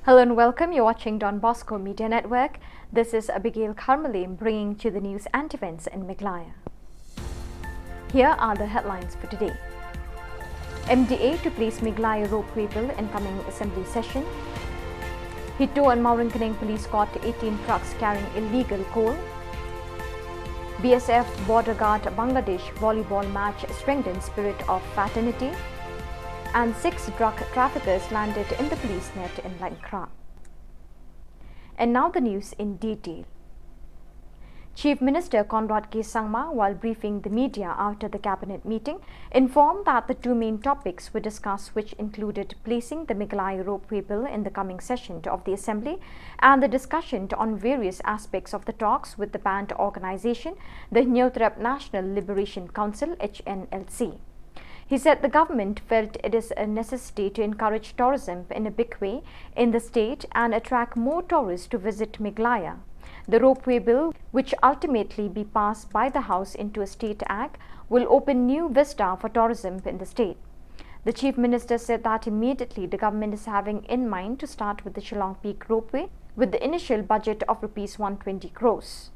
Hello and welcome. You're watching Don Bosco Media Network. This is Abigail Karmalim bringing you the news and events in Meghalaya. Here are the headlines for today. MDA to place Meghalaya ropeway bill in coming assembly session. Hito and Mauringkaneng police caught 18 trucks carrying illegal coal. BSF border guard Bangladesh volleyball match strengthens spirit of fraternity. And 6 drug traffickers landed in the police net in Lankra. And now the news in detail. Chief Minister Conrad K. Sangma, while briefing the media after the cabinet meeting, informed that the two main topics were discussed, which included placing the Meghalaya ropeway bill in the coming session of the Assembly and the discussion on various aspects of the talks with the banned organisation, the Nyotrap National Liberation Council (HNLC). He said the government felt it is a necessity to encourage tourism in a big way in the state and attract more tourists to visit Meghalaya. The ropeway bill, which ultimately be passed by the House into a state act, will open new vista for tourism in the state. The Chief Minister said that immediately the government is having in mind to start with the Shillong Peak ropeway with the initial budget of Rs 120 crores.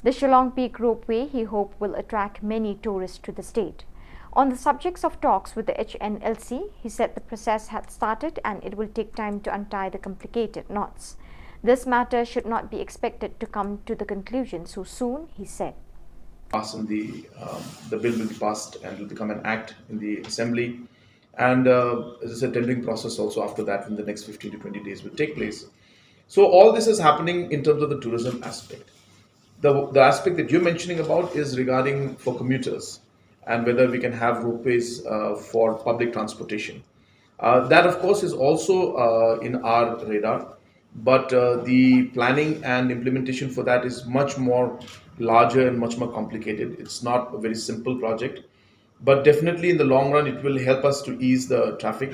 The Shillong Peak ropeway, he hoped, will attract many tourists to the state. On the subjects of talks with the HNLC, he said the process had started and it will take time to untie the complicated knots. This matter should not be expected to come to the conclusion so soon, he said. The bill will be passed and will become an act in the Assembly. And as I said, tendering process also after that in the next 15 to 20 days will take place. So all this is happening in terms of the tourism aspect. The aspect that you're mentioning about is regarding for commuters, and whether we can have ropeways for public transportation. That, of course, is also in our radar, but the planning and implementation for that is much more larger and much more complicated. It's not a very simple project, but definitely in the long run, it will help us to ease the traffic,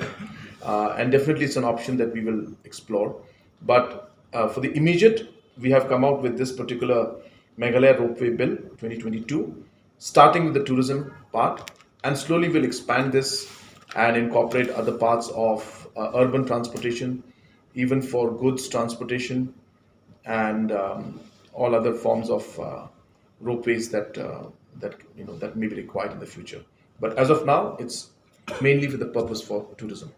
and definitely it's an option that we will explore. But for the immediate, we have come out with this particular Meghalaya Ropeway Bill 2022, starting with the tourism part, and slowly we'll expand this and incorporate other parts of urban transportation, even for goods transportation, and all other forms of ropeways that may be required in the future. But as of now, it's mainly for the purpose for tourism.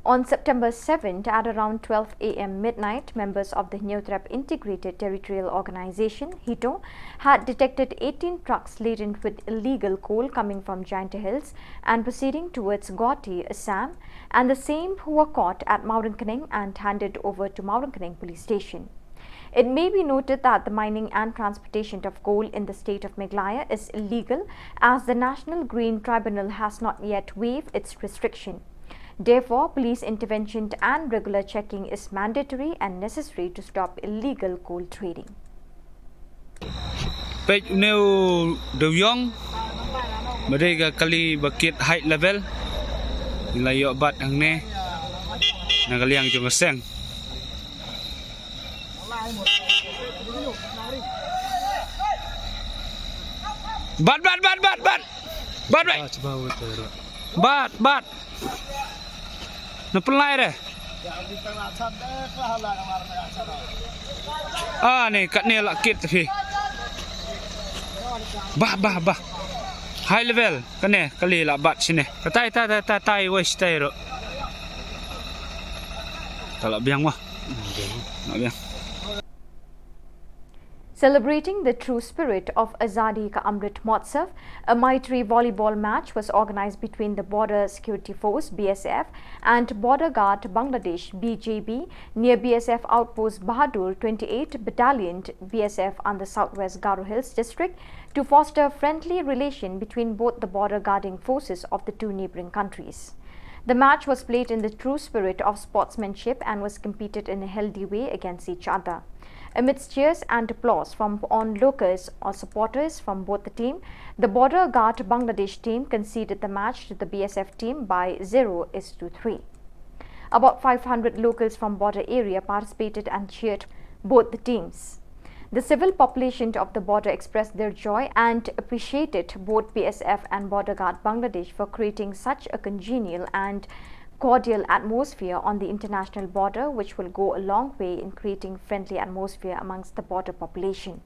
On September 7th, at around 12 a.m. midnight, members of the Nyotrap Integrated Territorial Organization, HITO, had detected 18 trucks laden with illegal coal coming from Giant Hills and proceeding towards Guwahati, Assam, and the same who were caught at Mauringkaneng and handed over to Mauringkaneng Police Station. It may be noted that the mining and transportation of coal in the state of Meghalaya is illegal, as the National Green Tribunal has not yet waived its restriction. Therefore, police intervention and regular checking is mandatory and necessary to stop illegal coal trading. Page new the young mereka kali bakit high level ilayo bat ang ne nagaliang jung seng bat napelai deh nih kat ni lakit tapi bah high level kene kali lah bat sini tai wes tai ro tak biang mah nak biang. Celebrating the true spirit of Azadi Ka Amrit Mahotsav, a Maitri volleyball match was organized between the Border Security Force (BSF) and Border Guard Bangladesh (BJB) near BSF Outpost Bahadur 28 Battalion BSF on the Southwest Garo Hills district to foster friendly relation between both the border guarding forces of the two neighboring countries. The match was played in the true spirit of sportsmanship and was competed in a healthy way against each other. Amidst cheers and applause from onlookers or supporters from both the team, the Border Guard Bangladesh team conceded the match to the BSF team by 0-3. About 500 locals from border area participated and cheered both the teams. The civil population of the border expressed their joy and appreciated both BSF and Border Guard Bangladesh for creating such a congenial and cordial atmosphere on the international border, which will go a long way in creating friendly atmosphere amongst the border population.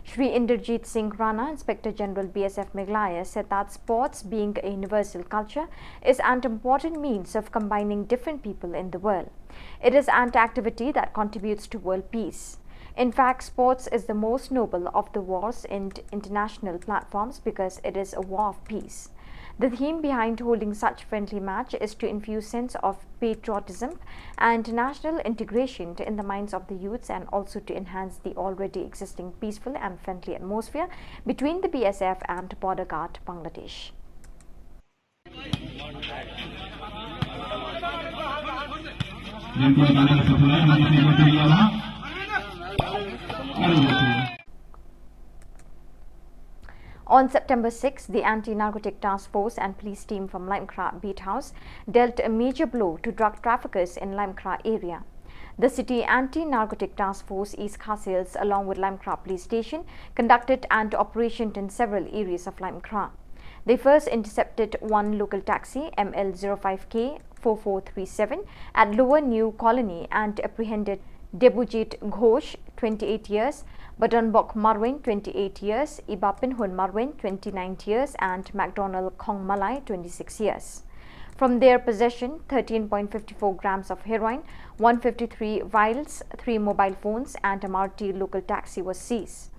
Shri Inderjeet Singh Rana, Inspector General BSF Meghalaya, said that sports, being a universal culture, is an important means of combining different people in the world. It is an activity that contributes to world peace. In fact, sports is the most noble of the wars in international platforms because it is a war of peace. The theme behind holding such friendly match is to infuse sense of patriotism and national integration in the minds of the youths, and also to enhance the already existing peaceful and friendly atmosphere between the BSF and Border Guard Bangladesh. On September 6, the Anti-Narcotic Task Force and police team from Limekra Beat House dealt a major blow to drug traffickers in Limekra area. The City Anti-Narcotic Task Force East Khasils along with Limekra Police Station conducted an operation in several areas of Limekra. They first intercepted one local taxi ML05K 4437 at Lower New Colony and apprehended Debujit Ghosh, 28 years, Badanbok Marwin, 28 years, Ibapinhun Marwin, 29 years, and McDonald Khong Malai, 26 years. From their possession, 13.54 grams of heroin, 153 vials, 3 mobile phones, and a Maruti local taxi was seized.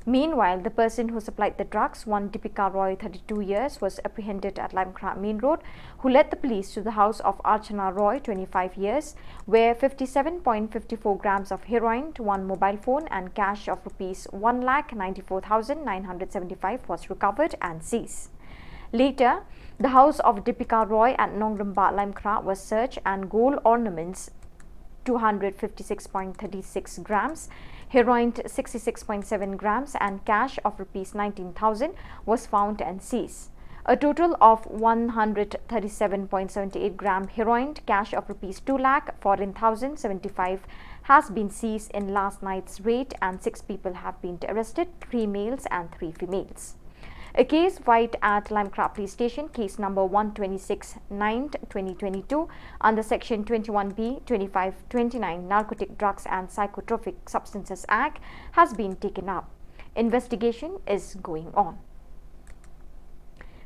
Meanwhile, the person who supplied the drugs, one Deepika Roy, 32 years, was apprehended at Limekra Main Road, who led the police to the house of Archana Roy, 25 years, where 57.54 grams of heroin, 1 mobile phone and cash of rupees 1,94,975 was recovered and seized. Later, the house of Deepika Roy at Nongramba, Limekra was searched and gold ornaments 256.36 grams, heroin 66.7 grams and cash of rupees 19,000 was found and seized. A total of 137.78 gram heroin, cash of rupees 2,14,075 has been seized in last night's raid, and 6 people have been arrested, 3 males and 3 females. A case filed at Limekra Police Station, case number 126-9-2022 under section 21B 2529 Narcotic Drugs and Psychotropic Substances Act has been taken up. Investigation is going on.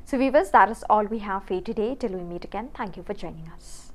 So viewers, that is all we have for you today. Till we meet again, thank you for joining us.